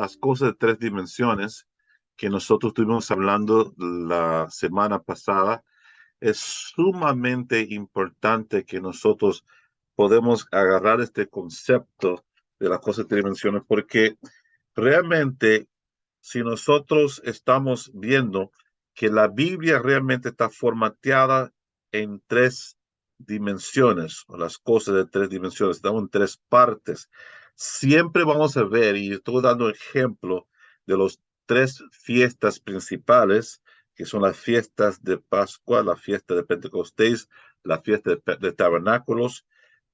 las cosas de tres dimensiones que nosotros estuvimos hablando la semana pasada. Es sumamente importante que nosotros podemos agarrar este concepto de las cosas de tres dimensiones, porque realmente si nosotros estamos viendo que la Biblia realmente está formateada en tres dimensiones, o las cosas de tres dimensiones, estamos en tres partes, siempre vamos a ver, y estoy dando ejemplo de los tres fiestas principales, que son las fiestas de Pascua, la fiesta de Pentecostés, la fiesta de Tabernáculos,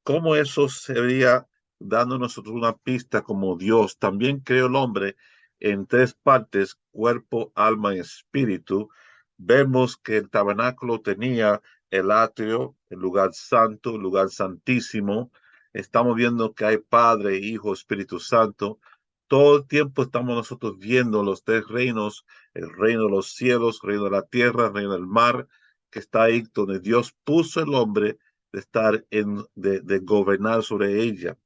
cómo eso sería dando nosotros una pista como Dios también creó el hombre en tres partes, cuerpo, alma y espíritu. Vemos que el tabernáculo tenía el atrio, el lugar santo, el lugar santísimo. Estamos viendo que hay Padre, Hijo, Espíritu Santo. Todo el tiempo estamos nosotros viendo los tres reinos, el reino de los cielos, el reino de la tierra, el reino del mar, que está ahí donde Dios puso el hombre de estar de gobernar sobre ella.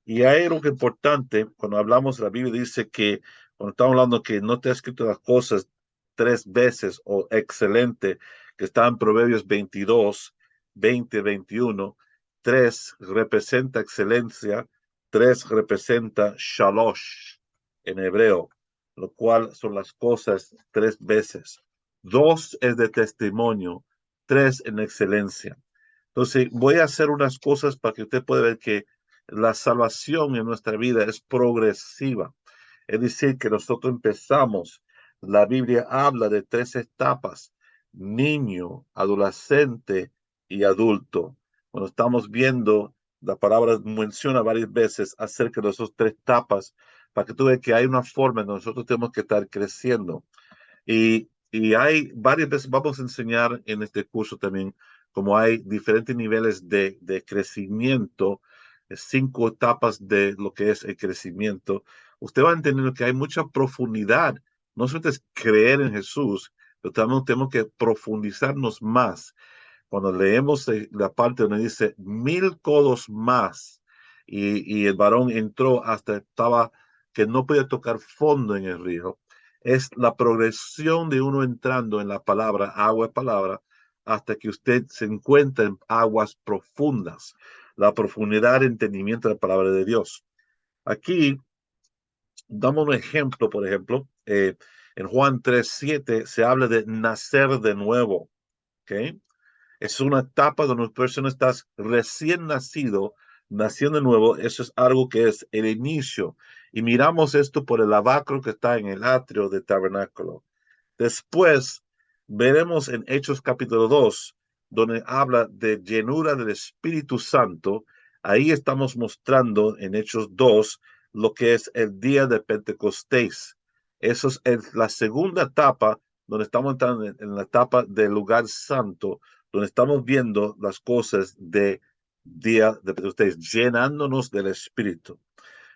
Y hay algo que importante, cuando hablamos de la Biblia, dice que, cuando estamos hablando que no te ha escrito las cosas tres veces o excelente, que está en Proverbios 22, 20, 21, tres representa excelencia, tres representa shalosh en hebreo, lo cual son las cosas tres veces. Dos es de testimonio, tres en excelencia. Entonces, voy a hacer unas cosas para que usted pueda ver que la salvación en nuestra vida es progresiva. Es decir, que nosotros empezamos, la Biblia habla de tres etapas: niño, adolescente y adulto. Cuando estamos viendo, la palabra menciona varias veces acerca de esas tres etapas, para que tú veas que hay una forma en que nosotros tenemos que estar creciendo. Y hay varias veces, vamos a enseñar en este curso también, como hay diferentes niveles de crecimiento, cinco etapas de lo que es el crecimiento. Usted va a entender que hay mucha profundidad. No solamente es creer en Jesús, pero también tenemos que profundizarnos más. Cuando leemos la parte donde dice 1000 codos más, y el varón entró hasta estaba que no podía tocar fondo en el río, es la progresión de uno entrando en la palabra, agua es palabra, hasta que usted se encuentra en aguas profundas, la profundidad de entendimiento de la palabra de Dios. Aquí damos un ejemplo, por ejemplo, en Juan 3:7 se habla de nacer de nuevo, ¿ok? Es una etapa donde una persona está recién nacido, naciendo de nuevo. Eso es algo que es el inicio. Y miramos esto por el lavacro que está en el atrio del tabernáculo. Después veremos en Hechos capítulo 2, donde habla de llenura del Espíritu Santo. Ahí estamos mostrando en Hechos 2 lo que es el día de Pentecostés. Eso es la segunda etapa, donde estamos entrando en la etapa del lugar santo, donde estamos viendo las cosas de día de Pentecostés, llenándonos del Espíritu.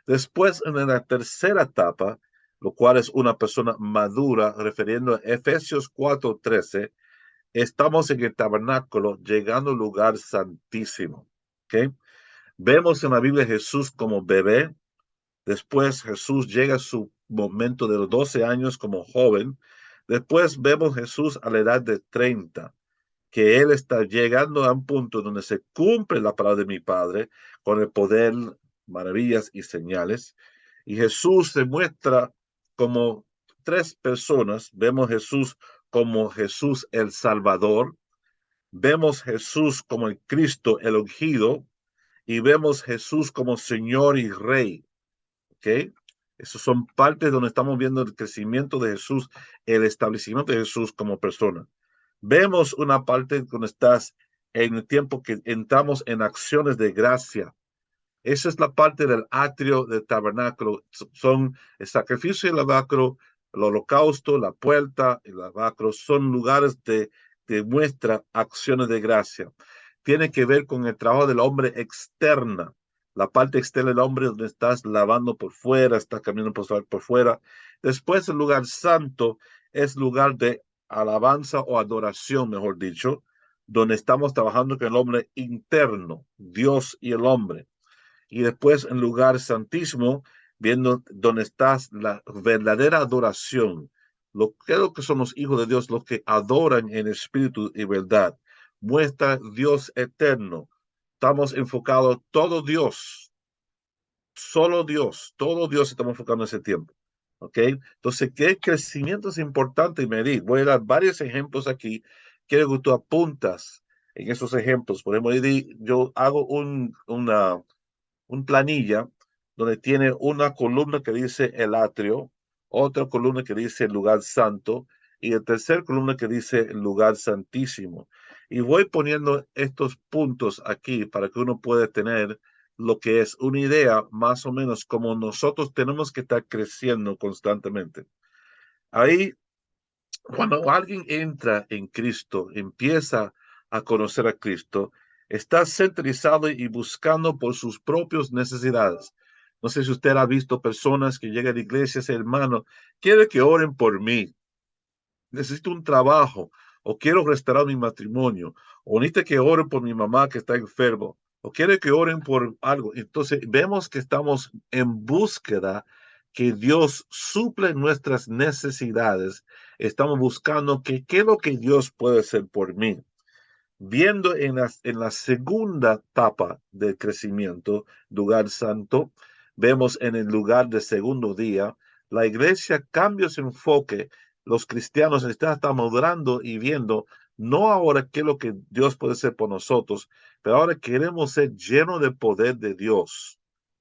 Después, en la tercera etapa, lo cual es una persona madura, refiriendo a Efesios 4:13, estamos en el tabernáculo, llegando al lugar santísimo. ¿Okay? Vemos en la Biblia a Jesús como bebé. Después Jesús llega a su momento de los 12 años como joven. Después vemos a Jesús a la edad de 30, que él está llegando a un punto donde se cumple la palabra de mi Padre con el poder, maravillas y señales. Y Jesús se muestra como tres personas. Vemos Jesús como Jesús el Salvador, vemos Jesús como el Cristo el ungido, y vemos Jesús como Señor y Rey. ¿Ok? Esos son partes donde estamos viendo el crecimiento de Jesús, el establecimiento de Jesús como persona. Vemos una parte donde estás en el tiempo que entramos en acciones de gracia. Esa es la parte del atrio del tabernáculo. Son el sacrificio y el lavacro, el holocausto, la puerta, el lavacro, son lugares de muestra acciones de gracia. Tiene que ver con el trabajo del hombre externa, la parte externa del hombre donde estás lavando por fuera, estás caminando por fuera. Después el lugar santo es lugar de alabanza o adoración, mejor dicho, donde estamos trabajando con el hombre interno, Dios y el hombre. Y después en lugar santísimo viendo dónde está la verdadera adoración. Creo que son los hijos de Dios los que adoran en espíritu y verdad. Muestra Dios eterno. Estamos enfocados todo Dios, solo Dios, todo Dios estamos enfocando en ese tiempo. ¿Ok? Entonces, ¿qué crecimiento es importante medir? Voy a dar varios ejemplos aquí. Quiero que tú apuntas en esos ejemplos. Por ejemplo, yo hago un planilla donde tiene una columna que dice el atrio, otra columna que dice el lugar santo y el tercer columna que dice el lugar santísimo. Y voy poniendo estos puntos aquí para que uno pueda tener lo que es una idea más o menos como nosotros tenemos que estar creciendo constantemente. Ahí, cuando alguien entra en Cristo, empieza a conocer a Cristo, está centralizado y buscando por sus propias necesidades. No sé si usted ha visto personas que llegan a la iglesia y dicen, hermano, quiere que oren por mí, necesito un trabajo, o quiero restaurar mi matrimonio, o necesito que oren por mi mamá que está enfermo, o quiere que oren por algo. Entonces vemos que estamos en búsqueda que Dios suple nuestras necesidades. Estamos buscando qué es lo que Dios puede hacer por mí. Viendo en la segunda etapa del crecimiento, lugar santo, vemos en el lugar de segundo día, la iglesia cambia su enfoque. Los cristianos están madurando y viendo, no ahora qué es lo que Dios puede hacer por nosotros, pero ahora queremos ser llenos del poder de Dios.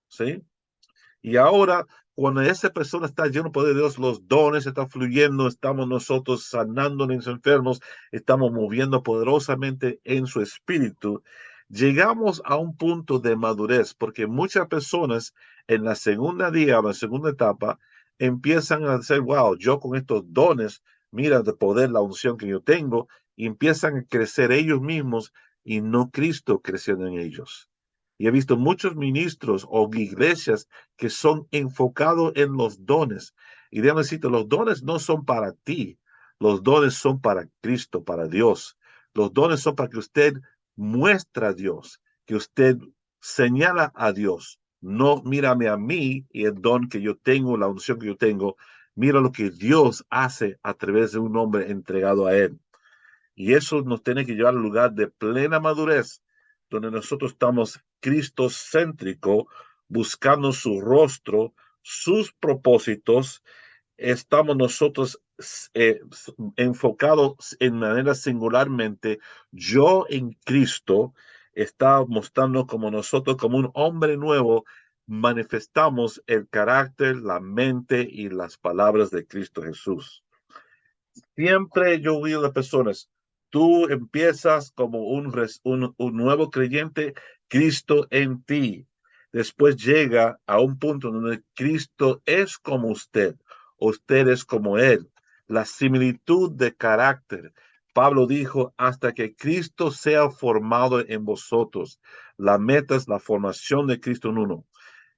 ¿Sí? Y ahora, cuando esa persona está lleno del poder de Dios, los dones están fluyendo, estamos nosotros sanando a los enfermos, estamos moviendo poderosamente en su espíritu. Llegamos a un punto de madurez, porque muchas personas en la segunda día, o la segunda etapa, empiezan a decir, wow, yo con estos dones, mira de poder la unción que yo tengo, y empiezan a crecer ellos mismos y no Cristo creciendo en ellos. Y he visto muchos ministros o iglesias que son enfocados en los dones. Y déjame decirte, los dones no son para ti, los dones son para Cristo, para Dios. Los dones son para que usted muestre a Dios, que usted señala a Dios. No mírame a mí y el don que yo tengo, la unción que yo tengo. Mira lo que Dios hace a través de un hombre entregado a Él. Y eso nos tiene que llevar al lugar de plena madurez, donde nosotros estamos cristocéntrico, buscando su rostro, sus propósitos. Estamos nosotros enfocados en manera singularmente. Yo en Cristo está mostrando como nosotros, como un hombre nuevo, manifestamos el carácter, la mente y las palabras de Cristo Jesús. Siempre yo digo a las personas, tú empiezas como un nuevo creyente, Cristo en ti. Después llega a un punto donde Cristo es como usted es como Él. La similitud de carácter. Pablo dijo, hasta que Cristo sea formado en vosotros. La meta es la formación de Cristo en uno.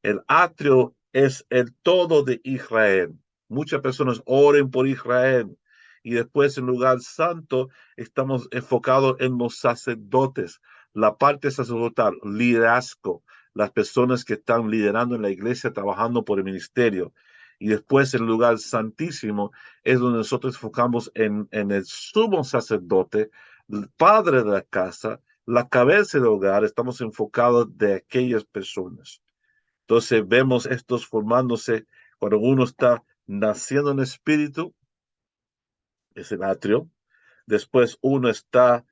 El atrio es el todo de Israel. Muchas personas oren por Israel. Y después en lugar santo estamos enfocados en los sacerdotes, la parte sacerdotal, liderazgo, las personas que están liderando en la iglesia, trabajando por el ministerio. Y después el lugar santísimo es donde nosotros enfocamos en el sumo sacerdote, el padre de la casa, la cabeza del hogar. Estamos enfocados de aquellas personas. Entonces vemos estos formándose cuando uno está naciendo en espíritu, es el atrio. Después uno está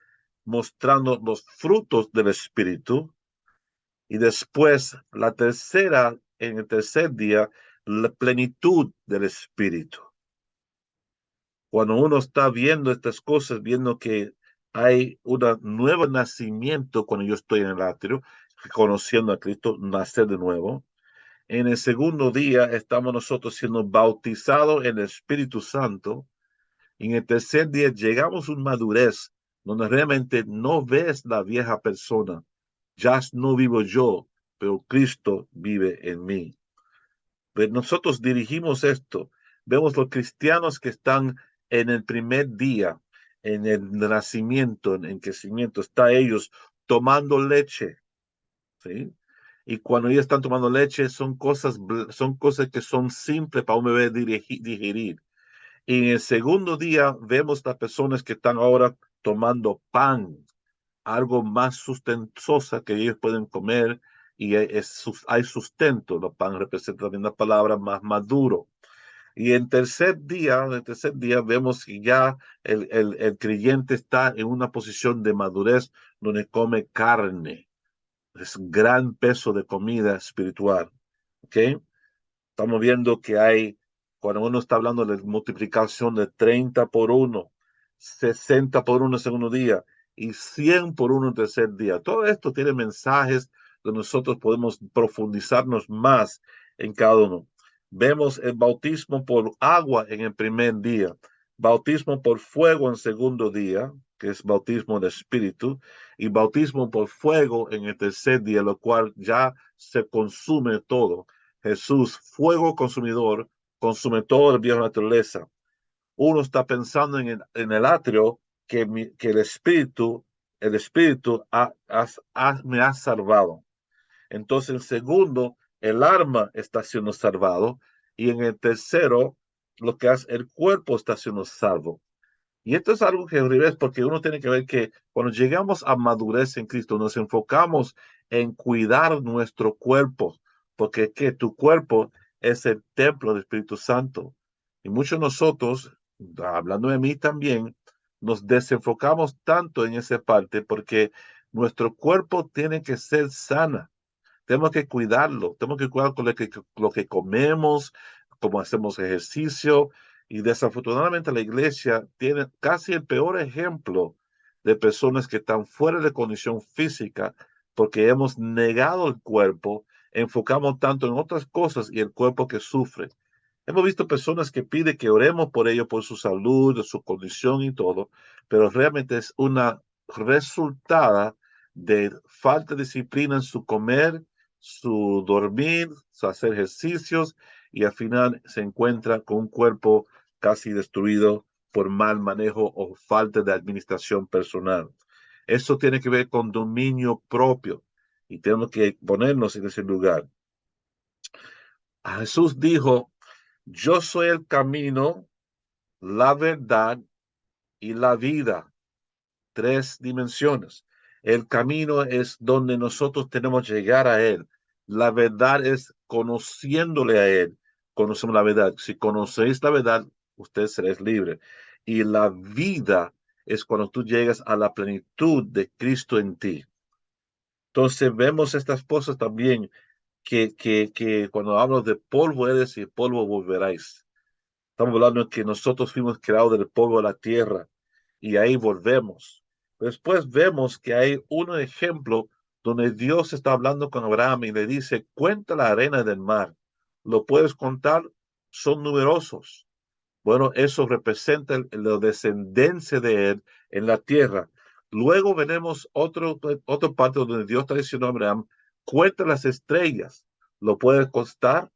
mostrando los frutos del espíritu. Y después en el tercer día, la plenitud del espíritu. Cuando uno está viendo estas cosas, viendo que hay un nuevo nacimiento cuando yo estoy en el atrio, conociendo a Cristo, nacer de nuevo. En el segundo día estamos nosotros siendo bautizados en el Espíritu Santo. En el tercer día llegamos a una madurez donde realmente no ves la vieja persona. Ya no vivo yo, pero Cristo vive en mí. Pero nosotros dirigimos esto. Vemos los cristianos que están en el primer día, en el nacimiento, en el crecimiento. Está ellos tomando leche, ¿sí? Y cuando ellos están tomando leche, son cosas que son simples para un bebé digerir. Y en el segundo día vemos las personas que están ahora tomando pan, algo más sustentosa que ellos pueden comer y hay sustento. Los pan representa también la palabra más maduro. Y en el tercer día vemos que ya el creyente está en una posición de madurez donde come carne. Es gran peso de comida espiritual. ¿Ok? Estamos viendo que cuando uno está hablando de multiplicación de 30 por uno, 60 por uno el segundo día y 100 por uno el tercer día. Todo esto tiene mensajes donde nosotros podemos profundizarnos más en cada uno. Vemos el bautismo por agua en el primer día, bautismo por fuego en el segundo día, que es bautismo de espíritu, y bautismo por fuego en el tercer día, lo cual ya se consume todo. Jesús, fuego consumidor, consume toda la vieja naturaleza. Uno está pensando en el atrio que el Espíritu me ha salvado. Entonces, el segundo, el alma está siendo salvado. Y en el tercero, lo que hace el cuerpo está siendo salvo. Y esto es algo que al revés, porque uno tiene que ver que cuando llegamos a madurez en Cristo, nos enfocamos en cuidar nuestro cuerpo, porque que tu cuerpo es el templo del Espíritu Santo. Y muchos de nosotros, hablando de mí también, nos desenfocamos tanto en esa parte porque nuestro cuerpo tiene que ser sana. Tenemos que cuidarlo, tenemos que cuidar con lo que comemos, cómo hacemos ejercicio. Y desafortunadamente la iglesia tiene casi el peor ejemplo de personas que están fuera de condición física porque hemos negado el cuerpo, enfocamos tanto en otras cosas y el cuerpo que sufre. Hemos visto personas que piden que oremos por ellos, por su salud, su condición y todo, pero realmente es una resultada de falta de disciplina en su comer, su dormir, su hacer ejercicios y al final se encuentra con un cuerpo casi destruido por mal manejo o falta de administración personal. Eso tiene que ver con dominio propio y tenemos que ponernos en ese lugar. Jesús dijo, yo soy el camino, la verdad y la vida. Tres dimensiones. El camino es donde nosotros tenemos que llegar a Él. La verdad es conociéndole a Él. Conocemos la verdad. Si conocéis la verdad, usted seréis libre. Y la vida es cuando tú llegas a la plenitud de Cristo en ti. Entonces vemos estas cosas también que cuando hablo de polvo eres y polvo volveráis. Estamos hablando de que nosotros fuimos creados del polvo de la tierra y ahí volvemos. Después vemos que hay un ejemplo donde Dios está hablando con Abraham y le dice, cuenta la arena del mar. ¿Lo puedes contar? Son numerosos. Bueno, eso representa la descendencia de él en la tierra. Luego veremos otro parte donde Dios está diciendo a Abraham, cuenta las estrellas. ¿Lo puedes contar?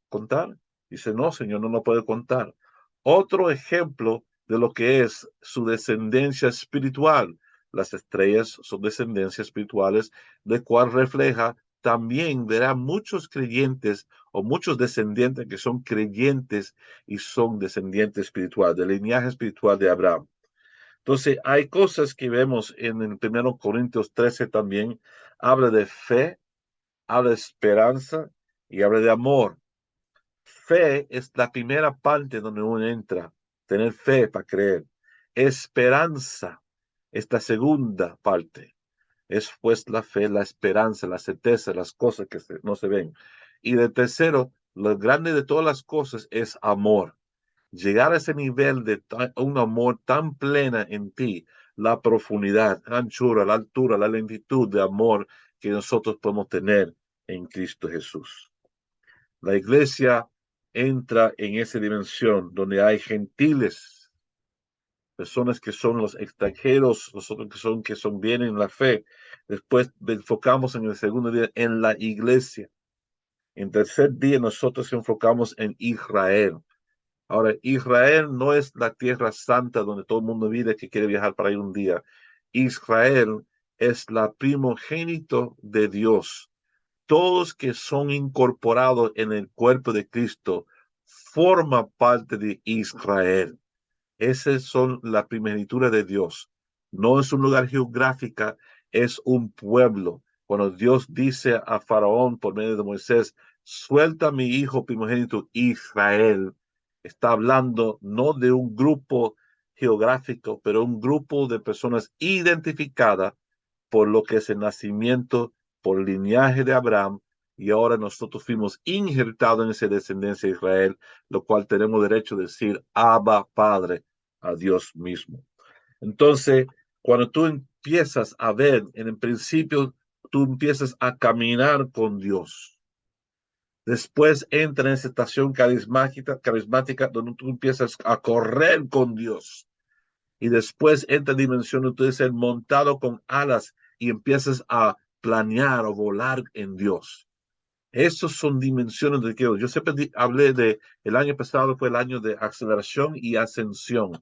Dice, no, Señor, no lo puede contar. Otro ejemplo de lo que es su descendencia espiritual. Las estrellas son descendencias espirituales, de cual refleja también verá muchos creyentes o muchos descendientes que son creyentes y son descendientes espirituales, del linaje espiritual de Abraham. Entonces, hay cosas que vemos en el 1 Corintios 13 también, habla de fe, habla de esperanza y habla de amor. Fe es la primera parte donde uno entra, tener fe para creer. Esperanza es la segunda parte. Es pues la fe, la esperanza, la certeza, las cosas que no se ven. Y de tercero, lo grande de todas las cosas es amor. Llegar a ese nivel de un amor tan plena en ti, la profundidad, la anchura, la altura, la lentitud de amor que nosotros podemos tener en Cristo Jesús. La iglesia entra en esa dimensión donde hay gentiles, personas que son los extranjeros, nosotros que son bien en la fe. Después enfocamos en el segundo día en la iglesia. En tercer día nosotros enfocamos en Israel. Ahora, Israel no es la tierra santa donde todo el mundo vive que quiere viajar para ir un día. Israel es la primogénito de Dios. todos que son incorporados en el cuerpo de Cristo forman parte de Israel. Esas son la primogenitura de Dios. No es un lugar geográfico, es un pueblo. Cuando Dios dice a Faraón por medio de Moisés, suelta a mi hijo primogénito Israel, está hablando no de un grupo geográfico, pero un grupo de personas identificadas por lo que es el nacimiento, por el linaje de Abraham, y ahora nosotros fuimos injertados en esa descendencia de Israel, lo cual tenemos derecho a decir Abba Padre a Dios mismo. Entonces, cuando tú empiezas a ver, en el principio, tú empiezas a caminar con Dios. Después entra en esa estación carismática donde tú empiezas a correr con Dios. Y después entra en dimensión donde tú dices montado con alas y empiezas a planear o volar en Dios. Esas son dimensiones de Dios. Yo siempre hablé de el año pasado fue el año de aceleración y ascensión,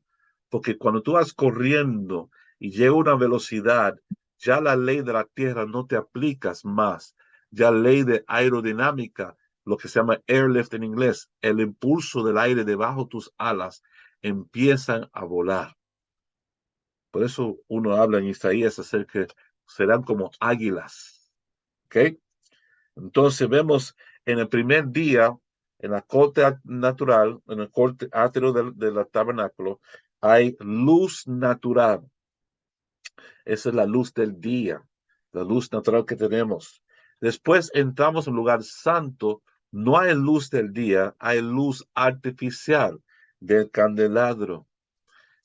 porque cuando tú vas corriendo y llega a una velocidad, ya la ley de la tierra no te aplicas más. Ya la ley de aerodinámica, lo que se llama airlift en inglés, el impulso del aire debajo de tus alas, empiezan a volar. Por eso uno habla en Isaías acerca de que serán como águilas. ¿Ok? Entonces vemos en el primer día, en la corte natural, en el corte átero del tabernáculo, hay luz natural. Esa es la luz del día, la luz natural que tenemos. Después entramos en un lugar santo, no hay luz del día, hay luz artificial del candelabro.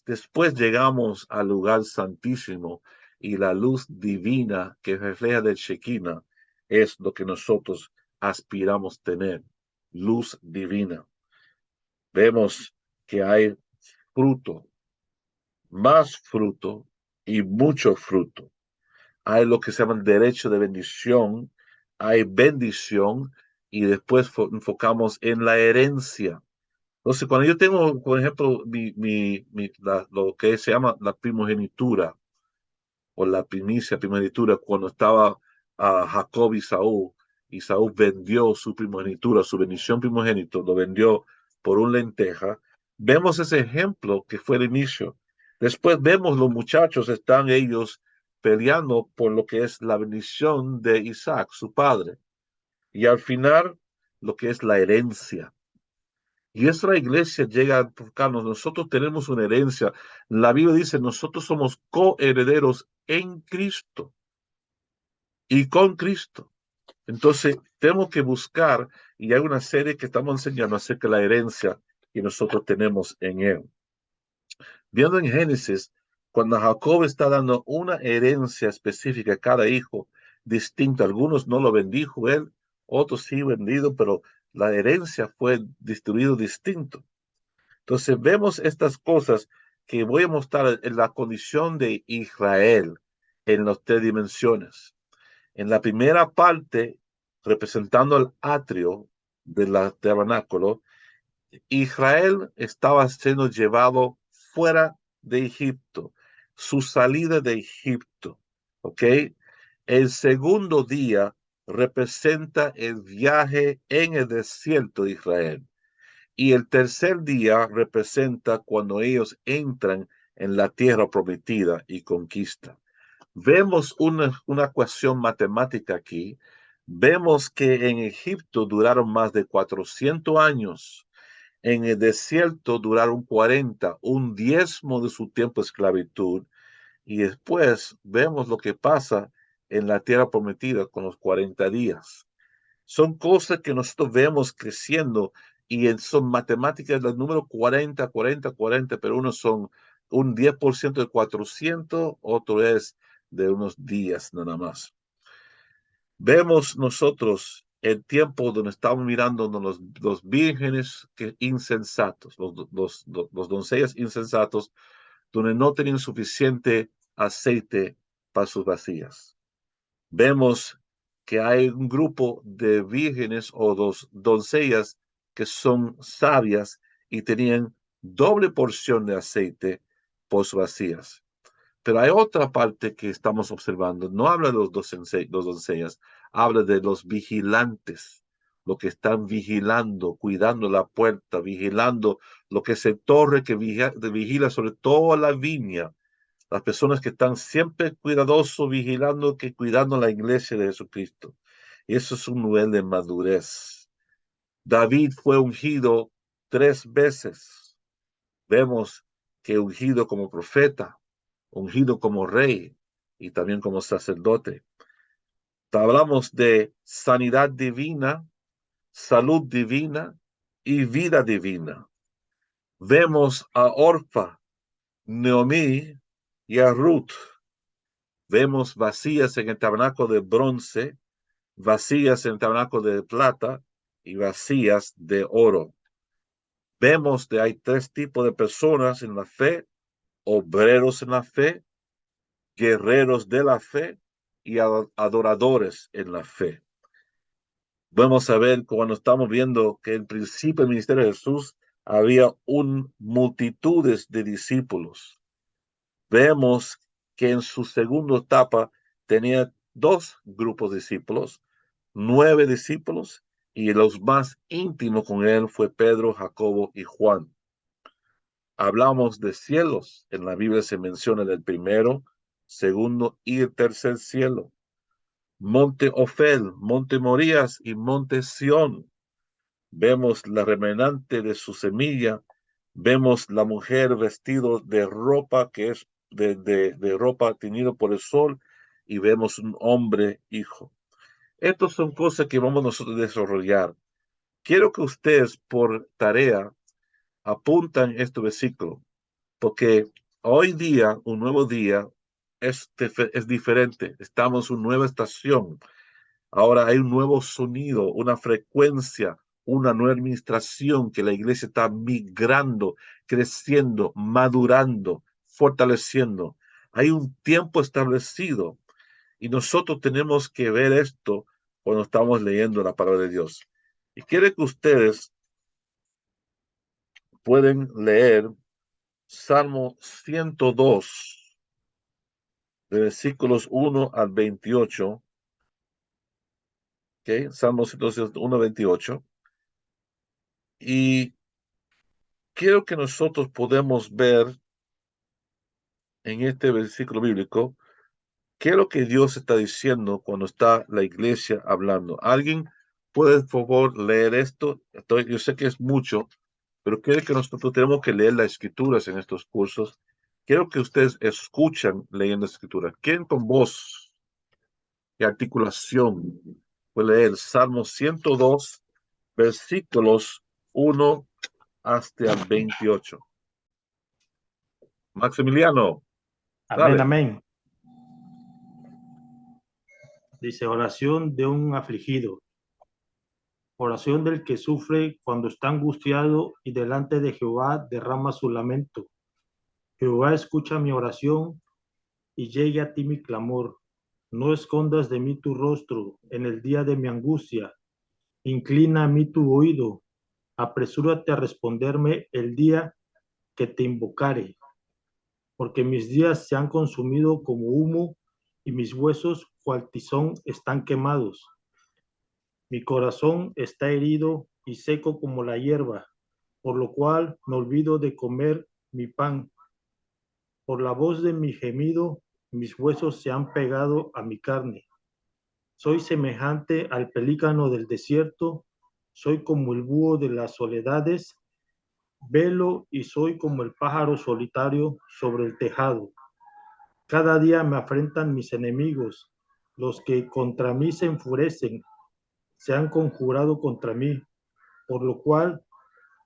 Después llegamos al lugar santísimo y la luz divina que refleja del Shekinah es lo que nosotros aspiramos tener, luz divina. Vemos que hay fruto, más fruto y mucho fruto. Hay lo que se llama derecho de bendición, hay bendición y después enfocamos en la herencia. Entonces, cuando yo tengo, por ejemplo, lo que se llama la primogenitura o la primogenitura, cuando estaba Jacob y Saúl vendió su primogenitura, su bendición primogénito, lo vendió por un lenteja, vemos ese ejemplo que fue el inicio. Después vemos los muchachos, están ellos peleando por lo que es la bendición de Isaac, su padre. Y al final, lo que es la herencia. Y esa iglesia llega a enfocarnos. Nosotros tenemos una herencia. La Biblia dice, nosotros somos coherederos en Cristo y con Cristo. Entonces, tenemos que buscar, y hay una serie que estamos enseñando acerca de la herencia que nosotros tenemos en Él. Viendo en Génesis, cuando Jacob está dando una herencia específica a cada hijo distinta, algunos no lo bendijo él, otros sí vendido, pero la herencia fue distribuido distinto. Entonces vemos estas cosas que voy a mostrar en la condición de Israel en las tres dimensiones. En la primera parte, representando el atrio del tabernáculo, Israel estaba siendo llevado fuera de Egipto, su salida de Egipto. ¿Ok? El segundo día representa el viaje en el desierto de Israel. Y el tercer día representa cuando ellos entran en la tierra prometida y conquista. Vemos una ecuación matemática aquí. Vemos que en Egipto duraron más de 400 años. En el desierto duraron 40, un diezmo de su tiempo de esclavitud. Y después vemos lo que pasa en la tierra prometida con los 40 días. Son cosas que nosotros vemos creciendo y son matemáticas del número 40, 40, 40, pero unos son un 10% de 400, otro es de unos días nada más. Vemos nosotros el tiempo donde estamos mirando los vírgenes insensatos, los doncellas insensatos, donde no tenían suficiente aceite para sus vacías. Vemos que hay un grupo de vírgenes o dos doncellas que son sabias y tenían doble porción de aceite por sus vacías. Pero hay otra parte que estamos observando. No habla de los doncellas, habla de los vigilantes, los que están vigilando, cuidando la puerta, vigilando lo que se torre que vigila sobre toda la viña. Las personas que están siempre cuidadosos, vigilando, que cuidando la iglesia de Jesucristo. Y eso es un nivel de madurez. David fue ungido 3 veces. Vemos que ungido como profeta, ungido como rey y también como sacerdote. Hablamos de sanidad divina, salud divina y vida divina. Vemos a Orfa, Noemí y a Ruth. Vemos vacías en el tabernáculo de bronce, vacías en el tabernáculo de plata y vacías de oro. Vemos que hay 3 tipos de personas en la fe: obreros en la fe, guerreros de la fe y adoradores en la fe. Vamos a ver cuando estamos viendo que en principio del ministerio de Jesús había multitudes de discípulos. Vemos que en su segunda etapa tenía 2 grupos de discípulos, 9 discípulos, y los más íntimos con él fue Pedro, Jacobo y Juan. Hablamos de cielos. En la Biblia se menciona el primero, segundo y el tercer cielo. Monte Ofel, Monte Morías y Monte Sión. Vemos la remanente de su semilla. Vemos la mujer vestida de ropa que es de ropa teñido por el sol. Y vemos un hombre hijo. Estas son cosas que vamos nosotros a desarrollar. Quiero que ustedes por tarea apuntan este versículo, porque hoy día, un nuevo día, es diferente. Estamos en una nueva estación. Ahora hay un nuevo sonido, una frecuencia, una nueva administración que la iglesia está migrando, creciendo, madurando, fortaleciendo. Hay un tiempo establecido y nosotros tenemos que ver esto cuando estamos leyendo la palabra de Dios. Y quiero que ustedes pueden leer Salmo 102, de versículos 1 al 28. ¿Okay? Salmo 102, 1 al 28. Y quiero que nosotros podamos ver en este versículo bíblico qué es lo que Dios está diciendo cuando está la iglesia hablando. ¿Alguien puede, por favor, leer esto? Yo sé que es mucho, pero quiero que nosotros tenemos que leer las escrituras en estos cursos. Quiero que ustedes escuchen leyendo la escritura. ¿Quién con voz y articulación puede leer Salmo 102, versículos 1 hasta el 28? Maximiliano, Amén, dale. amén. Dice, oración de un afligido. Oración del que sufre cuando está angustiado y delante de Jehová derrama su lamento. Jehová, escucha mi oración y llegue a ti mi clamor. No escondas de mí tu rostro en el día de mi angustia. Inclina a mí tu oído. Apresúrate a responderme el día que te invocare. Porque mis días se han consumido como humo y mis huesos cual tizón están quemados. Mi corazón está herido y seco como la hierba, por lo cual me olvido de comer mi pan. Por la voz de mi gemido, mis huesos se han pegado a mi carne. Soy semejante al pelícano del desierto, soy como el búho de las soledades, velo y soy como el pájaro solitario sobre el tejado. Cada día me afrentan mis enemigos, los que contra mí se enfurecen, se han conjurado contra mí, por lo cual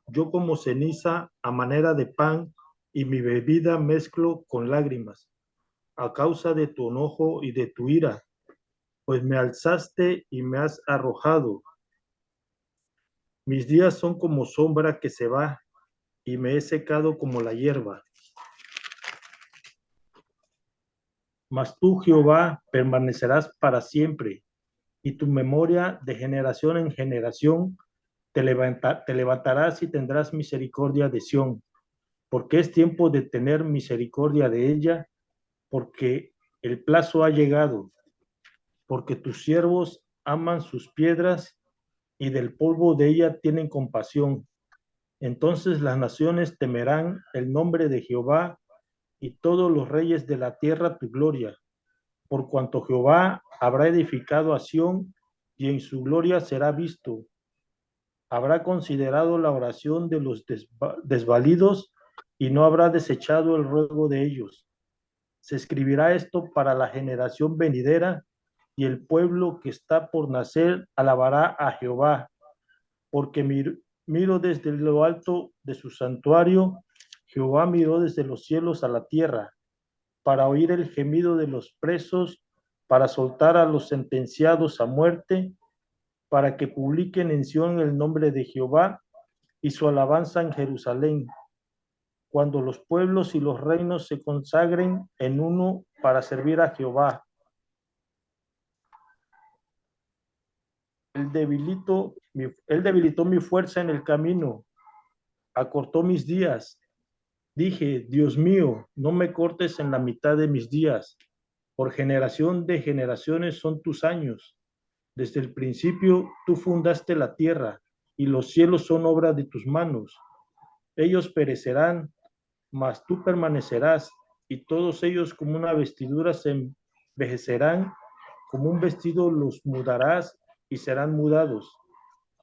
yo como ceniza a manera de pan y mi bebida mezclo con lágrimas, a causa de tu enojo y de tu ira, pues me alzaste y me has arrojado. Mis días son como sombra que se va y me he secado como la hierba. Mas tú, Jehová, permanecerás para siempre, y tu memoria de generación en generación te levantarás y tendrás misericordia de Sión, porque es tiempo de tener misericordia de ella, porque el plazo ha llegado, porque tus siervos aman sus piedras y del polvo de ella tienen compasión. Entonces las naciones temerán el nombre de Jehová y todos los reyes de la tierra tu gloria, por cuanto Jehová habrá edificado a Sión y en su gloria será visto. Habrá considerado la oración de los desvalidos y no habrá desechado el ruego de ellos. Se escribirá esto para la generación venidera y el pueblo que está por nacer alabará a Jehová, porque miro desde lo alto de su santuario, Jehová miró desde los cielos a la tierra, para oír el gemido de los presos, para soltar a los sentenciados a muerte, para que publiquen en Sión el nombre de Jehová y su alabanza en Jerusalén, cuando los pueblos y los reinos se consagren en uno para servir a Jehová. Él debilitó mi fuerza en el camino, acortó mis días. Dije, Dios mío, no me cortes en la mitad de mis días. Por generación de generaciones son tus años. Desde el principio tú fundaste la tierra y los cielos son obra de tus manos. Ellos perecerán, mas tú permanecerás, y todos ellos como una vestidura se envejecerán, como un vestido los mudarás y serán mudados.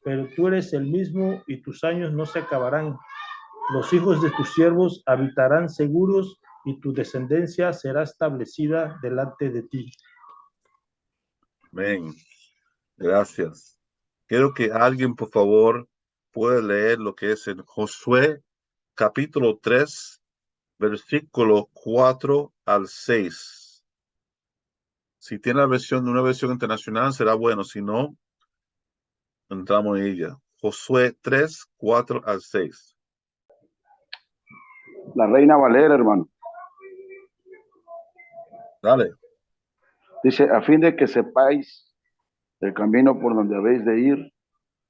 Pero tú eres el mismo y tus años no se acabarán. Los hijos de tus siervos habitarán seguros y tu descendencia será establecida delante de ti. Amén. Gracias. Quiero que alguien, por favor, pueda leer lo que es en Josué, capítulo 3, versículo 4 al 6. Si tiene una versión internacional, será bueno. Si no, entramos en ella. Josué 3, 4 al 6. La Reina Valera, hermano. Dale. Dice, a fin de que sepáis el camino por donde habéis de ir,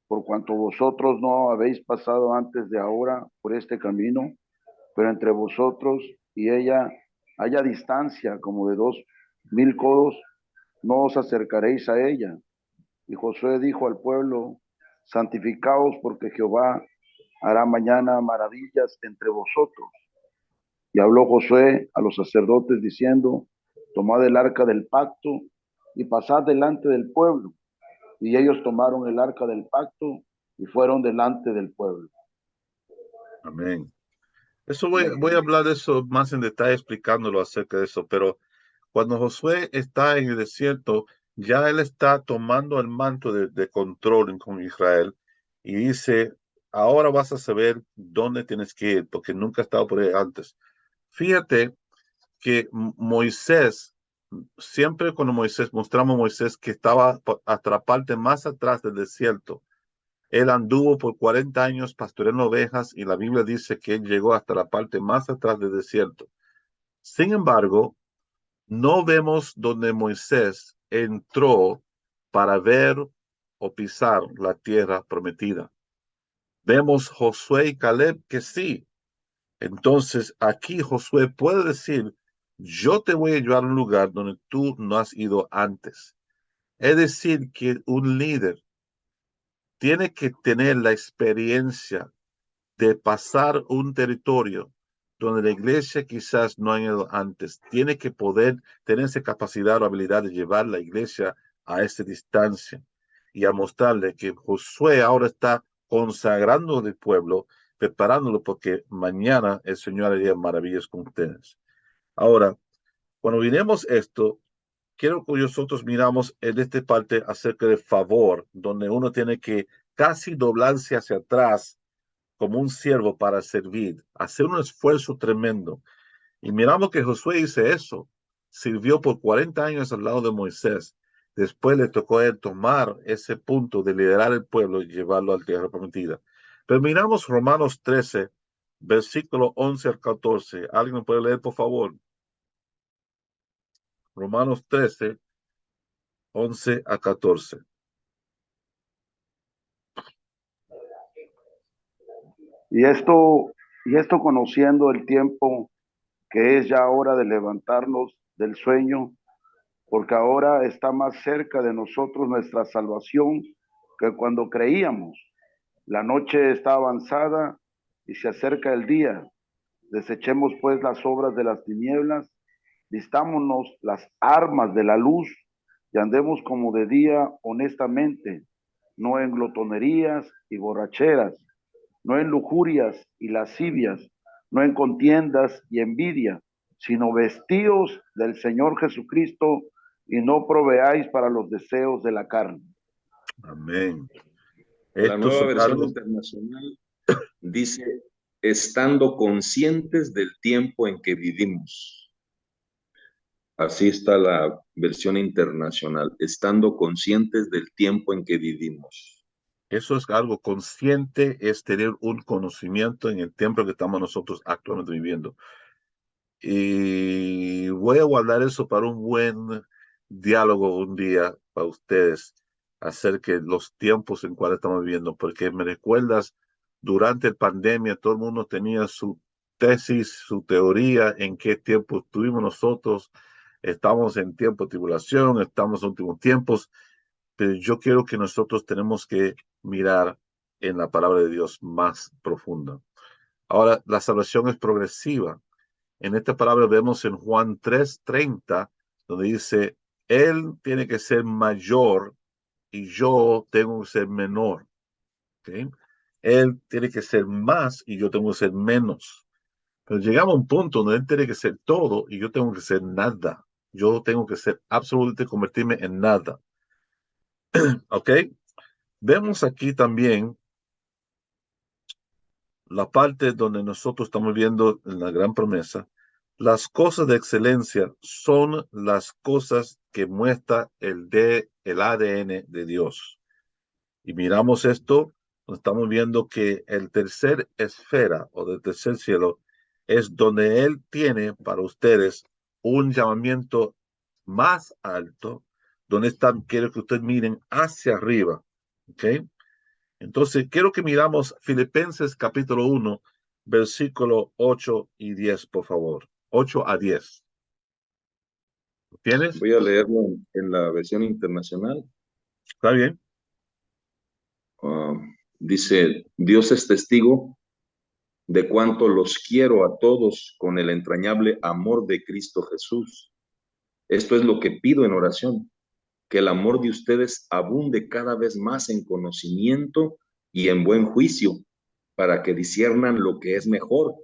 por cuanto vosotros no habéis pasado antes de ahora por este camino, pero entre vosotros y ella haya distancia como de 2000 codos, no os acercaréis a ella. Y Josué dijo al pueblo, santificaos porque Jehová hará mañana maravillas entre vosotros. Y habló Josué a los sacerdotes diciendo, tomad el arca del pacto y pasad delante del pueblo. Y ellos tomaron el arca del pacto y fueron delante del pueblo. Amén. Eso voy a hablar de eso más en detalle, explicándolo acerca de eso, pero cuando Josué está en el desierto, ya él está tomando el manto de control con Israel y dice, ahora vas a saber dónde tienes que ir, porque nunca has estado por ahí antes. Fíjate que Moisés, siempre cuando mostramos a Moisés que estaba hasta la parte más atrás del desierto, él anduvo por 40 años pastoreando ovejas y la Biblia dice que él llegó hasta la parte más atrás del desierto. Sin embargo, no vemos donde Moisés entró para ver o pisar la tierra prometida. Vemos Josué y Caleb que sí. Entonces aquí Josué puede decir, yo te voy a llevar a un lugar donde tú no has ido antes. Es decir, que un líder tiene que tener la experiencia de pasar un territorio donde la iglesia quizás no ha ido antes. Tiene que poder tener esa capacidad o habilidad de llevar la iglesia a esa distancia y a mostrarle que Josué ahora está consagrando el pueblo, preparándolo porque mañana el Señor haría maravillas con ustedes. Ahora, cuando miremos esto, quiero que nosotros miramos en esta parte acerca del favor, donde uno tiene que casi doblarse hacia atrás como un siervo para servir, hacer un esfuerzo tremendo. Y miramos que Josué dice eso, sirvió por 40 años al lado de Moisés. Después le tocó a él tomar ese punto de liderar el pueblo y llevarlo a la tierra prometida. Pero miramos Romanos 13, versículo 11 al 14. ¿Alguien me puede leer, por favor? Romanos 13, 11 a 14. Y esto conociendo el tiempo que es ya hora de levantarnos del sueño, porque ahora está más cerca de nosotros nuestra salvación que cuando creíamos. La noche está avanzada y se acerca el día. Desechemos pues las obras de las tinieblas, vistámonos las armas de la luz y andemos como de día honestamente, no en glotonerías y borracheras, no en lujurias y lascivias, no en contiendas y envidia, sino vestidos del Señor Jesucristo y no proveáis para los deseos de la carne. Amén. La Esto nueva es versión algo, internacional dice, estando conscientes del tiempo en que vivimos. Así está la versión internacional, estando conscientes del tiempo en que vivimos. eso es algo consciente, es tener un conocimiento en el tiempo que estamos nosotros actualmente viviendo. Y voy a guardar eso para un buen diálogo un día para ustedes acerca de los tiempos en cuales estamos viviendo, porque me recuerdas, durante la pandemia todo el mundo tenía su tesis, su teoría en qué tiempo estuvimos nosotros. Estamos en tiempo de tribulación, estamos en últimos tiempos, pero yo quiero que nosotros tenemos que mirar en la palabra de Dios más profunda. Ahora, la salvación es progresiva. En esta palabra vemos en Juan 3:30, donde dice, Él tiene que ser mayor y yo tengo que ser menor. ¿Okay? Él tiene que ser más y yo tengo que ser menos. Pero llegamos a un punto donde Él tiene que ser todo y yo tengo que ser nada. Yo tengo que ser absolutamente convertirme en nada. ¿Ok? Vemos aquí también la parte donde nosotros estamos viendo en la gran promesa. Las cosas de excelencia son las cosas que muestra el ADN de Dios. Y miramos esto, estamos viendo que el tercer esfera o del tercer cielo es donde Él tiene para ustedes un llamamiento más alto, donde quiero que ustedes miren hacia arriba. ¿Ok? Entonces, quiero que miramos Filipenses capítulo 1, versículo 8 y 10, por favor. 8 a 10. ¿Tienes? Voy a leerlo en la versión internacional. ¿Está bien? Dice, Dios es testigo de cuánto los quiero a todos con el entrañable amor de Cristo Jesús. Esto es lo que pido en oración, que el amor de ustedes abunde cada vez más en conocimiento y en buen juicio, para que disciernan lo que es mejor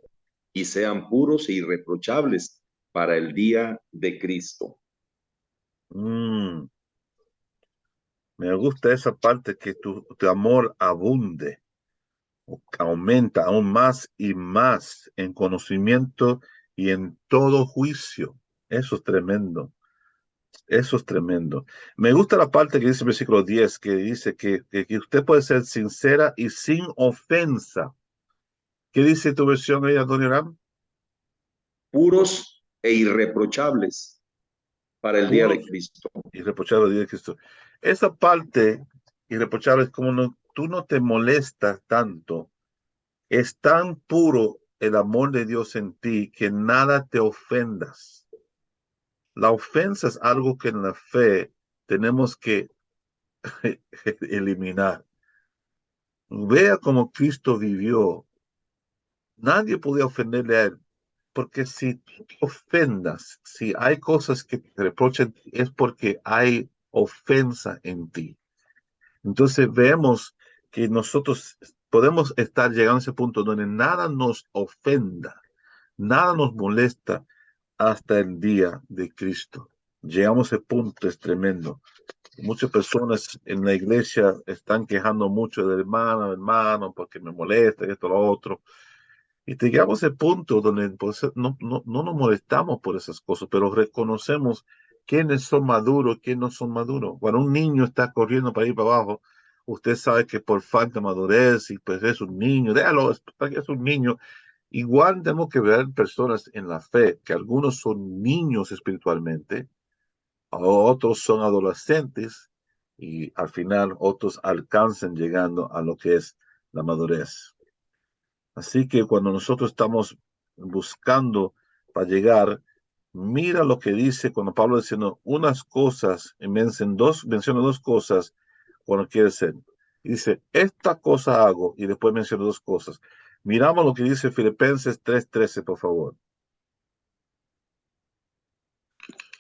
y sean puros e irreprochables para el día de Cristo. Me gusta esa parte, que tu amor abunde, aumenta aún más y más en conocimiento y en todo juicio. Eso es tremendo. Eso es tremendo. Me gusta la parte que dice el versículo 10, que dice que usted puede ser sincera y sin ofensa. ¿Qué dice tu versión ahí, Antonio Ram? Puros e irreprochables para el día de Puros, Cristo. irreprochable día de Cristo. Esa parte irreprochable es como tú no te molestas tanto. Es tan puro el amor de Dios en ti que nada te ofendas. La ofensa es algo que en la fe tenemos que eliminar. Vea cómo Cristo vivió. Nadie podía ofenderle a él, porque si tú te ofendas, si hay cosas que te reprochan, es porque hay ofensa en ti. Entonces vemos que nosotros podemos estar llegando a ese punto donde nada nos ofenda, nada nos molesta hasta el día de Cristo. Llegamos a ese punto, es tremendo. Muchas personas en la iglesia están quejando mucho de hermano, porque me molesta, esto, lo otro. Y llegamos a ese punto donde pues, no nos molestamos por esas cosas, pero reconocemos quiénes son maduros, quiénes no son maduros. Cuando un niño está corriendo para ir para abajo, usted sabe que por falta de madurez, y pues es un niño, déjalo, es un niño. Igual tenemos que ver personas en la fe, que algunos son niños espiritualmente, otros son adolescentes, y al final otros alcanzan llegando a lo que es la madurez. Así que cuando nosotros estamos buscando para llegar, Mira lo que dice cuando Pablo diciendo unas cosas, y menciona dos cosas cuando quiere ser. Y dice, esta cosa hago, y después menciona dos cosas. Miramos lo que dice Filipenses 3:13, por favor.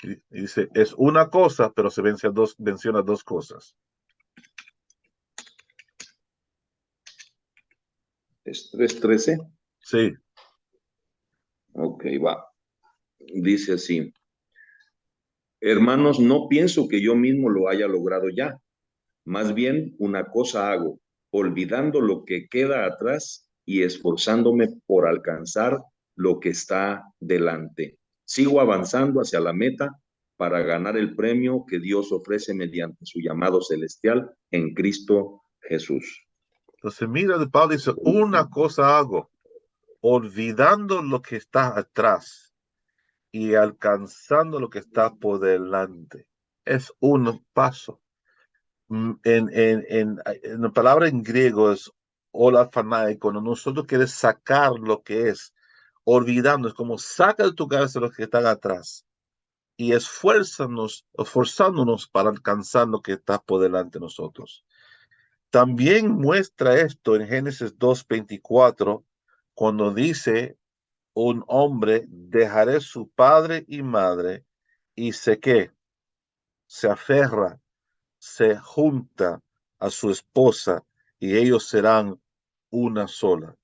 Y dice, es una cosa, pero se menciona dos cosas. ¿Es 3:13? Sí. Ok, va. Dice así. Hermanos, no pienso que yo mismo lo haya logrado ya. Más bien, una cosa hago, olvidando lo que queda atrás y esforzándome por alcanzar lo que está delante. Sigo avanzando hacia la meta para ganar el premio que Dios ofrece mediante su llamado celestial en Cristo Jesús. Entonces, mira, Pablo dice, una cosa hago, olvidando lo que está atrás y alcanzando lo que está por delante. Es un paso. En la palabra en griego es hola fanai, cuando nosotros queremos sacar lo que es, olvidando, es como saca de tu cabeza lo que está atrás y esforzándonos para alcanzar lo que está por delante de nosotros. También muestra esto en Génesis 2:24, cuando dice, un hombre dejará su padre y madre y se aferra, se junta a su esposa y ellos serán una sola.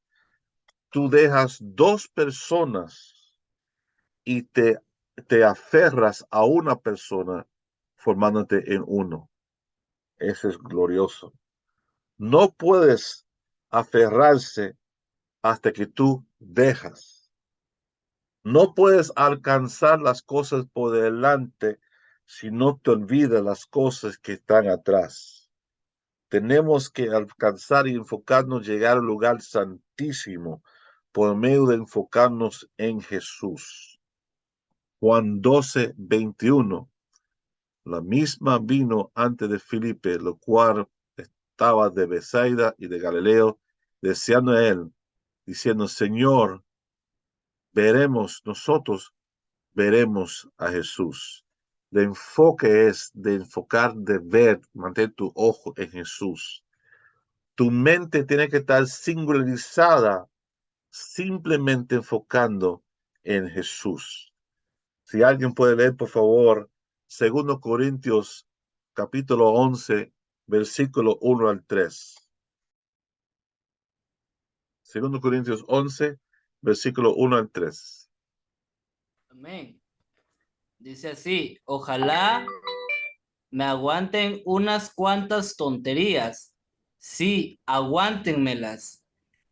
Tú dejas dos personas y te aferras a una persona formándote en uno. Eso es glorioso. No puedes aferrarse hasta que tú dejas. No puedes alcanzar las cosas por delante si no te olvidas las cosas que están atrás. Tenemos que alcanzar y enfocarnos, llegar al lugar santísimo por medio de enfocarnos en Jesús. Juan 12:21. La misma vino antes de Filipe, lo cual estaba de Bethsaida y de Galileo, deseando a él, diciendo, Señor, nosotros veremos a Jesús. El enfoque es de enfocar, de ver, mantener tu ojo en Jesús. Tu mente tiene que estar singularizada, simplemente enfocando en Jesús. Si alguien puede leer, por favor, 2 Corintios capítulo 11, versículo 1 al 3. 2 Corintios 11, versículo 1 al 3. Amén. Dice así, ojalá me aguanten unas cuantas tonterías. Sí, aguántenmelas.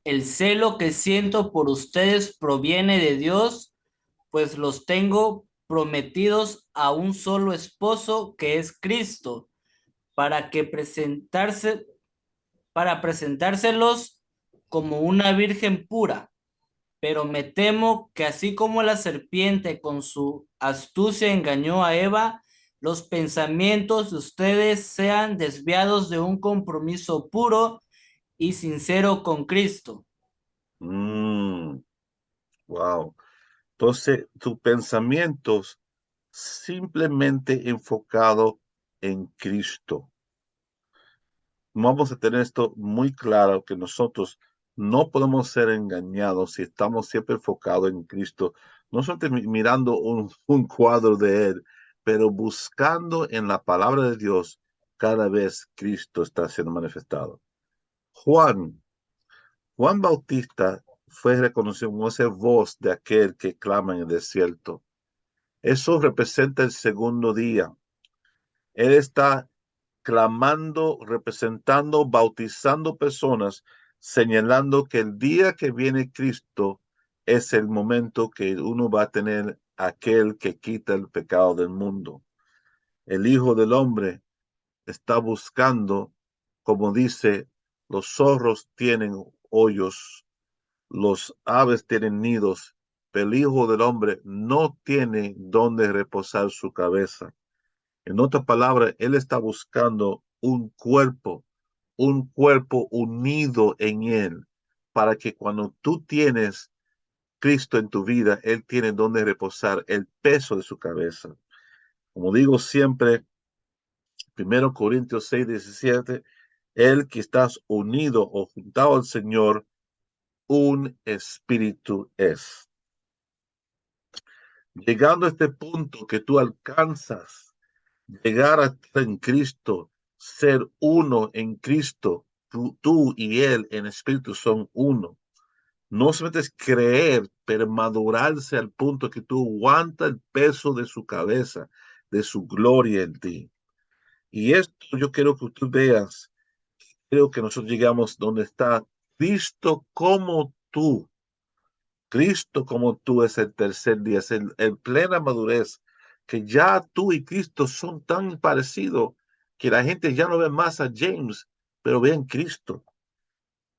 El celo que siento por ustedes proviene de Dios, pues los tengo prometidos a un solo esposo que es Cristo, para presentárselos como una virgen pura. Pero me temo que así como la serpiente con su astucia engañó a Eva, los pensamientos de ustedes sean desviados de un compromiso puro y sincero con Cristo. Wow. Entonces, tus pensamientos simplemente enfocado en Cristo. Vamos a tener esto muy claro, que nosotros no podemos ser engañados si estamos siempre enfocados en Cristo, no solamente mirando un cuadro de Él, pero buscando en la palabra de Dios cada vez Cristo está siendo manifestado. Juan Bautista fue reconocido como esa voz de aquel que clama en el desierto. Eso representa el segundo día. Él está clamando, representando, bautizando personas, señalando que el día que viene Cristo es el momento que uno va a tener aquel que quita el pecado del mundo. El Hijo del Hombre está buscando, como dice, los zorros tienen hoyos, los aves tienen nidos, pero el Hijo del Hombre no tiene donde reposar su cabeza. En otras palabras, Él está buscando un cuerpo unido en Él, para que cuando tú tienes Cristo en tu vida, Él tiene donde reposar el peso de su cabeza. Como digo siempre, 1 Corintios 6:17, el que estás unido o juntado al Señor, un espíritu es. Llegando a este punto que tú alcanzas, llegar a estar en Cristo, ser uno en Cristo, tú y Él en espíritu son uno. No solamente es creer, pero madurarse al punto que tú aguantas el peso de su cabeza, de su gloria en ti. Y esto yo quiero que tú veas, creo que nosotros llegamos donde está Cristo como tú. Cristo como tú es el tercer día, es el plena madurez, que ya tú y Cristo son tan parecidos que la gente ya no ve más a James, pero ve en Cristo.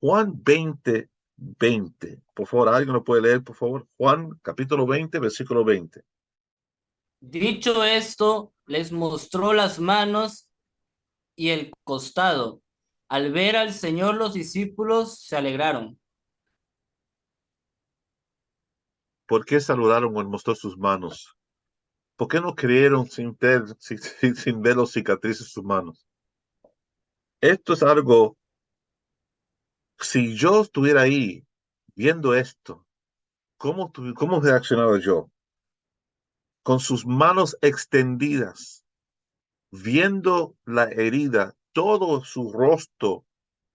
Juan 20:20. Por favor, ¿alguien lo puede leer, por favor? Juan capítulo 20, versículo 20. Dicho esto, les mostró las manos y el costado. Al ver al Señor, los discípulos se alegraron. ¿Por qué saludaron o mostró sus manos? ¿Por qué no creyeron sin ver los cicatrices en sus manos? Esto es algo, si yo estuviera ahí viendo esto, ¿cómo reaccionaba yo? Con sus manos extendidas, viendo la herida, todo su rostro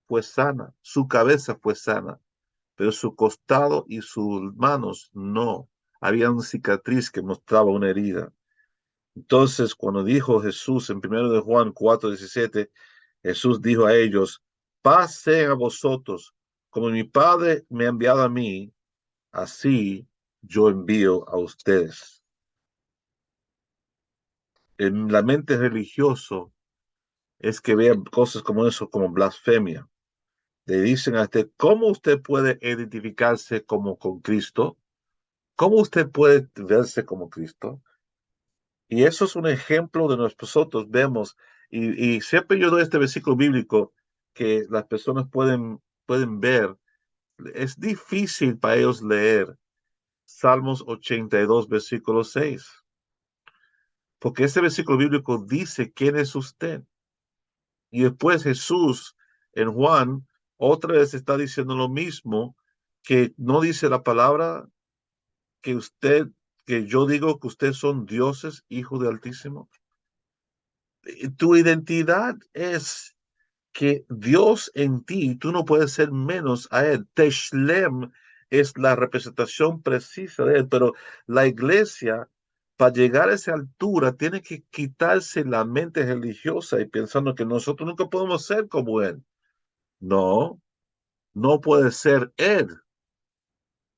fue sana, su cabeza fue sana, pero su costado y sus manos no. Había una cicatriz que mostraba una herida. Entonces, cuando dijo Jesús en 1 de Juan 4:17, Jesús dijo a ellos, paz sea a vosotros, como mi Padre me ha enviado a mí, así yo envío a ustedes. En la mente religioso es que vean cosas como eso, como blasfemia. Le dicen a usted, ¿cómo usted puede identificarse como con Cristo? ¿Cómo usted puede verse como Cristo? Y eso es un ejemplo de nosotros vemos, y siempre yo doy este versículo bíblico que las personas pueden ver. Es difícil para ellos leer Salmos 82, versículo 6, porque ese versículo bíblico dice quién es usted. Y después Jesús en Juan otra vez está diciendo lo mismo, que no dice la palabra que yo digo que ustedes son dioses, hijos del Altísimo. Tu identidad es que Dios en ti, tú no puedes ser menos a Él. Teshlem es la representación precisa de Él, pero la iglesia, para llegar a esa altura, tiene que quitarse la mente religiosa y pensando que nosotros nunca podemos ser como Él. No, no puede ser Él,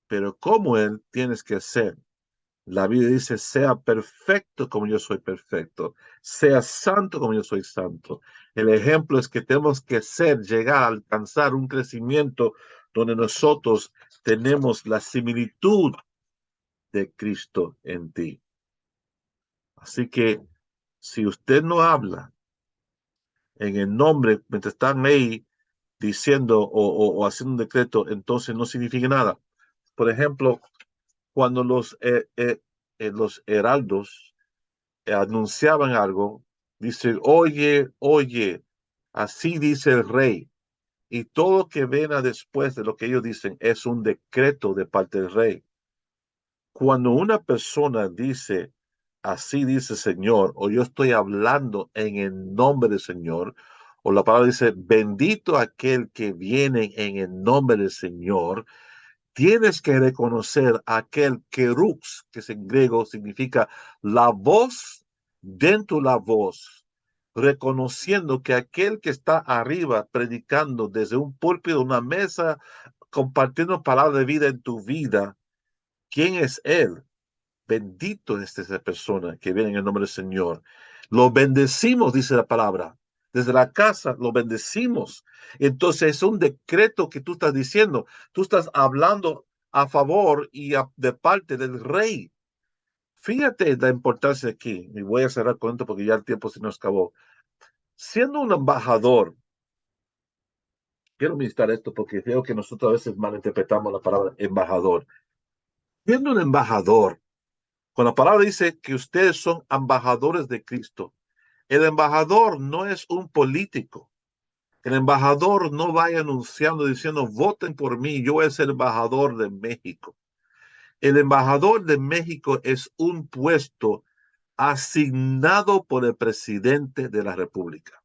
pero como Él tienes que ser. La Biblia dice, sea perfecto como yo soy perfecto, sea santo como yo soy santo. El ejemplo es que tenemos que llegar a alcanzar un crecimiento donde nosotros tenemos la similitud de Cristo en ti. Así que si usted no habla en el nombre, mientras están ahí diciendo o haciendo un decreto, entonces no significa nada. Por ejemplo, cuando los heraldos anunciaban algo, dice, oye, oye, así dice el rey. Y todo lo que venga después de lo que ellos dicen es un decreto de parte del rey. Cuando una persona dice, así dice el Señor, o yo estoy hablando en el nombre del Señor, o la palabra dice, bendito aquel que viene en el nombre del Señor, tienes que reconocer aquel kerux, que en griego significa la voz dentro de la voz, reconociendo que aquel que está arriba predicando desde un púlpito, una mesa, compartiendo palabra de vida en tu vida, ¿quién es él? Bendito es esa persona que viene en el nombre del Señor. Lo bendecimos, dice la palabra. Desde la casa lo bendecimos. Entonces es un decreto que tú estás diciendo. Tú estás hablando a favor de parte del rey. Fíjate la importancia aquí. Y voy a cerrar con esto porque ya el tiempo se nos acabó. Siendo un embajador, quiero ministrar esto porque creo que nosotros a veces malinterpretamos la palabra embajador. Siendo un embajador, cuando la palabra dice que ustedes son embajadores de Cristo, el embajador no es un político. El embajador no vaya anunciando, diciendo, voten por mí, yo voy a ser embajador de México. El embajador de México es un puesto asignado por el presidente de la República.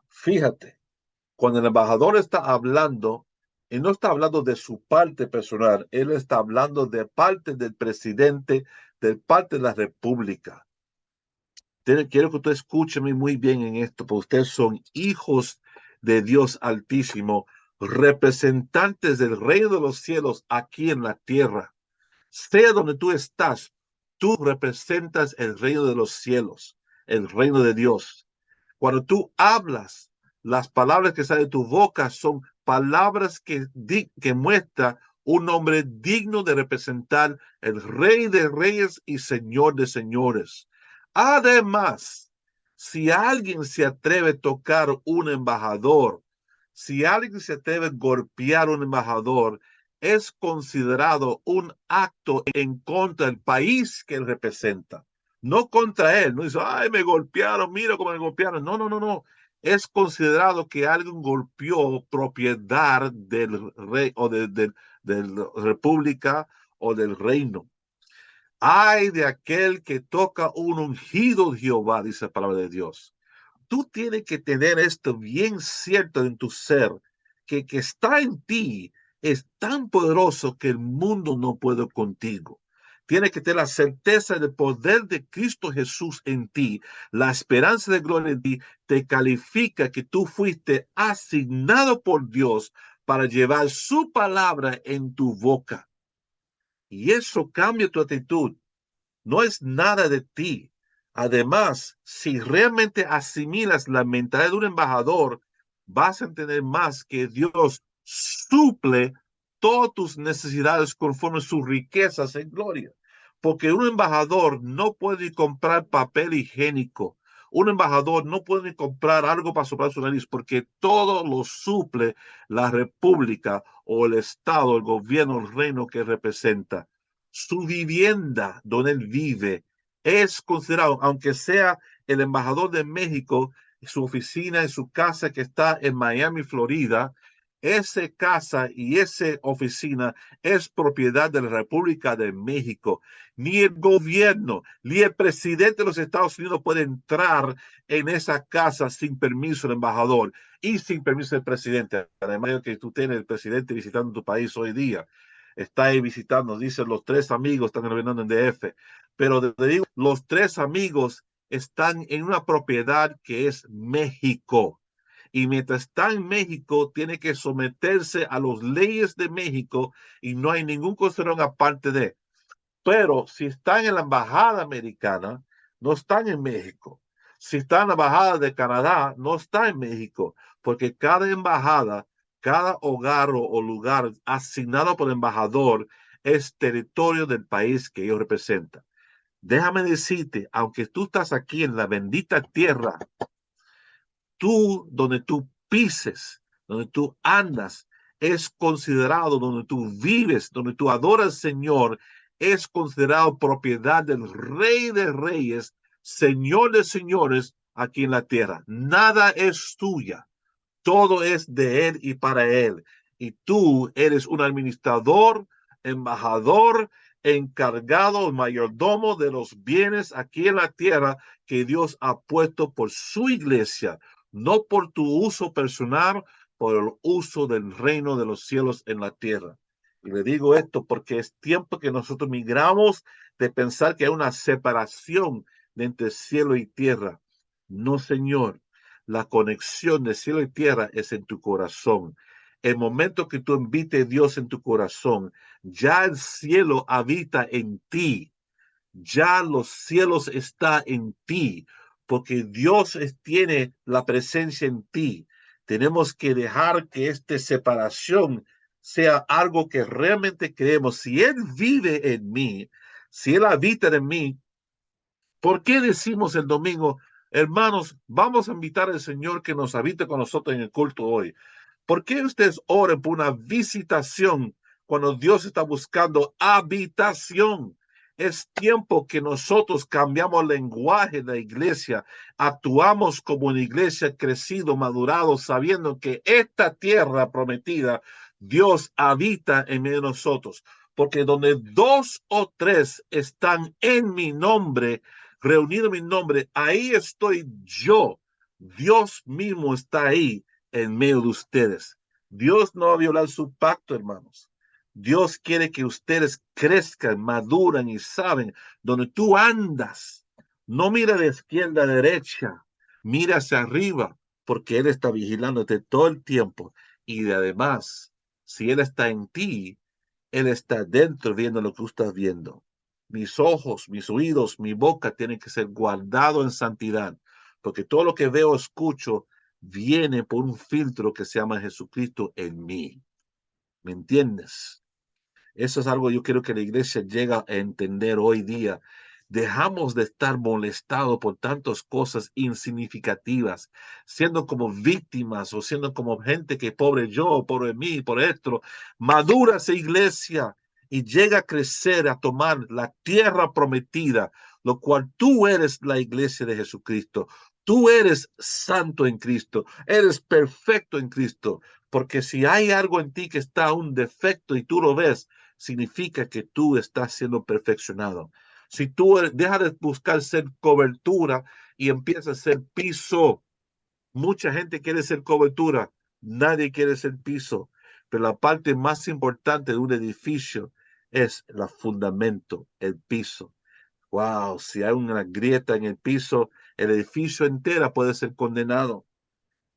Fíjate, cuando el embajador está hablando, él no está hablando de su parte personal, él está hablando de parte del presidente, de parte de la República. Quiero que usted escúcheme muy bien en esto, porque ustedes son hijos de Dios Altísimo, representantes del reino de los cielos aquí en la tierra. Sea donde tú estás, tú representas el reino de los cielos, el reino de Dios. Cuando tú hablas, las palabras que salen de tu boca son palabras que muestran un hombre digno de representar el Rey de Reyes y Señor de Señores. Además, si alguien se atreve a tocar un embajador, si alguien se atreve a golpear un embajador, es considerado un acto en contra del país que él representa, no contra él. No dice, ay, me golpearon, mira cómo me golpearon. No, no, no, no. Es considerado que alguien golpeó propiedad del rey o de la república o del reino. Ay de aquel que toca un ungido de Jehová, dice la palabra de Dios. Tú tienes que tener esto bien cierto en tu ser, que está en ti es tan poderoso que el mundo no puede contigo. Tienes que tener la certeza del poder de Cristo Jesús en ti. La esperanza de gloria en ti te califica que tú fuiste asignado por Dios para llevar su palabra en tu boca. Y eso cambia tu actitud. No es nada de ti. Además, si realmente asimilas la mentalidad de un embajador, vas a entender más que Dios suple todas tus necesidades conforme sus riquezas en gloria. Porque un embajador no puede comprar papel higiénico. Un embajador no puede comprar algo para soplar su nariz, porque todo lo suple la república o el estado, el gobierno, el reino que representa. Su vivienda donde él vive es considerado, aunque sea el embajador de México, su oficina y su casa que está en Miami, Florida, esa casa y esa oficina es propiedad de la República de México. Ni el gobierno, ni el presidente de los Estados Unidos puede entrar en esa casa sin permiso del embajador y sin permiso del presidente. Además de que tú tienes el presidente visitando tu país hoy día. Está ahí visitando, dicen los tres amigos están gobernando en DF, pero te digo, los tres amigos están en una propiedad que es México. Y mientras está en México, tiene que someterse a las leyes de México y no hay ningún consideración aparte de. Pero si están en la embajada americana, no están en México. Si están en la embajada de Canadá, no está en México, porque cada embajada, cada hogar o lugar asignado por el embajador es territorio del país que ellos representan. Déjame decirte, aunque tú estás aquí en la bendita tierra, tú, donde tú pises, donde tú andas, es considerado, donde tú vives, donde tú adoras al Señor, es considerado propiedad del Rey de Reyes, Señor de Señores, aquí en la tierra. Nada es tuya. Todo es de Él y para Él. Y tú eres un administrador, embajador, encargado, mayordomo de los bienes aquí en la tierra que Dios ha puesto por su iglesia, no por tu uso personal, por el uso del reino de los cielos en la tierra. Y le digo esto porque es tiempo que nosotros migramos de pensar que hay una separación entre cielo y tierra. No, Señor. La conexión de cielo y tierra es en tu corazón. El momento que tú invites a Dios en tu corazón, ya el cielo habita en ti. Ya los cielos están en ti, porque Dios tiene la presencia en ti. Tenemos que dejar que esta separación sea algo que realmente creemos. Si Él vive en mí, si Él habita en mí, ¿por qué decimos el domingo, hermanos, vamos a invitar al Señor que nos habite con nosotros en el culto hoy? ¿Por qué ustedes oran por una visitación cuando Dios está buscando habitación. Es tiempo que nosotros cambiamos el lenguaje de la iglesia, actuamos como una iglesia crecido, madurado, sabiendo que esta tierra prometida, Dios habita en medio de nosotros. Porque donde 2 o 3 están en mi nombre, reunido en mi nombre, ahí estoy yo. Dios mismo está ahí en medio de ustedes. Dios no va a violar su pacto, hermanos. Dios quiere que ustedes crezcan, maduran y saben donde tú andas. No mira de izquierda a derecha, mira hacia arriba, porque Él está vigilándote todo el tiempo. Y además, si Él está en ti, Él está dentro viendo lo que tú estás viendo. Mis ojos, mis oídos, mi boca tienen que ser guardados en santidad, porque todo lo que veo o escucho viene por un filtro que se llama Jesucristo en mí. ¿Me entiendes? Eso es algo yo creo que la iglesia llega a entender hoy día. Dejamos de estar molestados por tantas cosas insignificativas, siendo como víctimas o siendo como gente que pobre yo, pobre mí, por esto. Madura esa iglesia y llega a crecer, a tomar la tierra prometida, lo cual tú eres la iglesia de Jesucristo. Tú eres santo en Cristo, eres perfecto en Cristo, porque si hay algo en ti que está un defecto y tú lo ves, significa que tú estás siendo perfeccionado. Si tú dejas de buscar ser cobertura y empiezas a ser piso, mucha gente quiere ser cobertura, nadie quiere ser piso, pero la parte más importante de un edificio es el fundamento, el piso. Wow, si hay una grieta en el piso, el edificio entero puede ser condenado.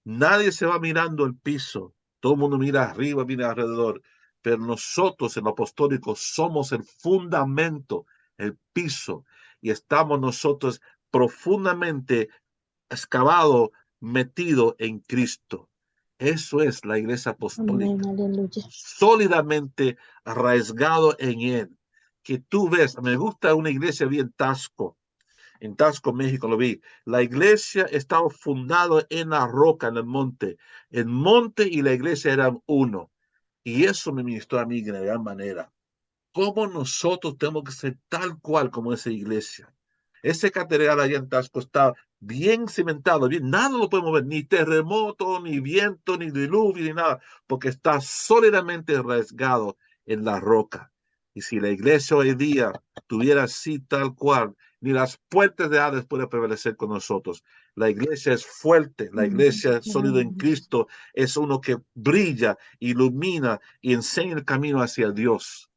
Nadie se va mirando el piso. Todo el mundo mira arriba, mira alrededor. Pero nosotros en lo apostólico somos el fundamento, el piso. Y estamos nosotros profundamente excavados, metidos en Cristo. Eso es la iglesia apostólica. Sólidamente arraigado en Él. Que tú ves, me gusta una iglesia bien Tasco. En Tasco, México, lo vi. La iglesia estaba fundada en la roca, en el monte. El monte y la iglesia eran uno. Y eso me ministró a mí de gran manera. ¿Cómo nosotros tenemos que ser tal cual como esa iglesia? Ese catedral allá en Tasco está bien cimentado, bien, nada lo podemos ver, ni terremoto, ni viento, ni diluvio, ni nada, porque está sólidamente arraigado en la roca. Y si la iglesia hoy día tuviera así tal cual, ni las puertas de Hades pueden prevalecer con nosotros. La iglesia es fuerte, la iglesia sólida en Cristo es uno que brilla, ilumina y enseña el camino hacia Dios.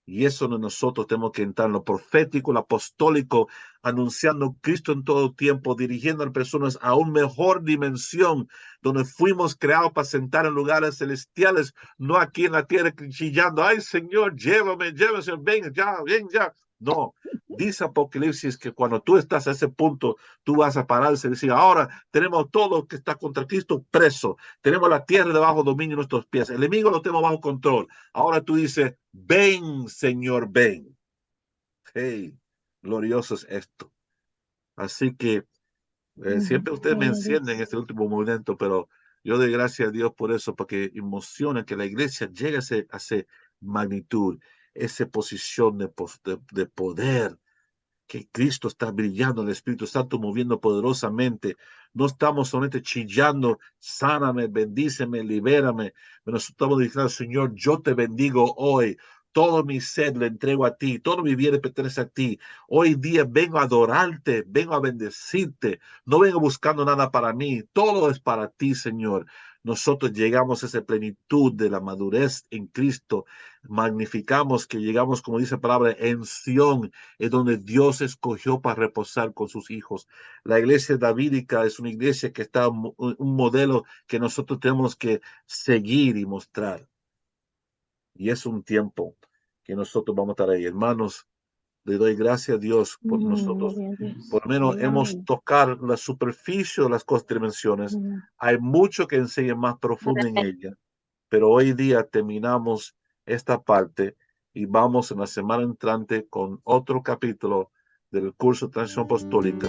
Y eso nosotros tenemos que entrar en lo profético, lo apostólico, anunciando Cristo en todo tiempo, dirigiendo a las personas a una mejor dimensión, donde fuimos creados para sentar en lugares celestiales, no aquí en la tierra chillando, ay Señor, llévame, Señor, ven ya. No, dice Apocalipsis que cuando tú estás a ese punto, tú vas a pararse y decir, ahora tenemos todo lo que está contra Cristo preso, tenemos la tierra debajo dominio de nuestros pies, el enemigo lo tenemos bajo control. Ahora tú dices, ven, Señor, ven. Hey, glorioso es esto. Así que siempre ustedes me encienden en este último momento, pero yo doy gracias a Dios por eso, porque emociona que la iglesia llegue a esa magnitud, esa posición de poder, que Cristo está brillando, el Espíritu Santo moviendo poderosamente. No estamos solamente chillando, sáname, bendíceme, libérame. Pero estamos diciendo, Señor, yo te bendigo hoy. Todo mi ser le entrego a ti, todo mi bien pertenece a ti. Hoy día vengo a adorarte, vengo a bendecirte. No vengo buscando nada para mí, todo es para ti, Señor. Nosotros llegamos a esa plenitud de la madurez en Cristo. Magnificamos que llegamos, como dice la palabra, en Sión, es donde Dios escogió para reposar con sus hijos. La iglesia davídica es una iglesia que está un modelo que nosotros tenemos que seguir y mostrar. Y es un tiempo que nosotros vamos a estar ahí. Hermanos, le doy gracias a Dios por nosotros. Por lo menos hemos tocado la superficie de las cosas dimensiones. Hay mucho que enseña más profundo en ella. Pero hoy día terminamos esta parte y vamos en la semana entrante con otro capítulo del curso de Transición Apostólica.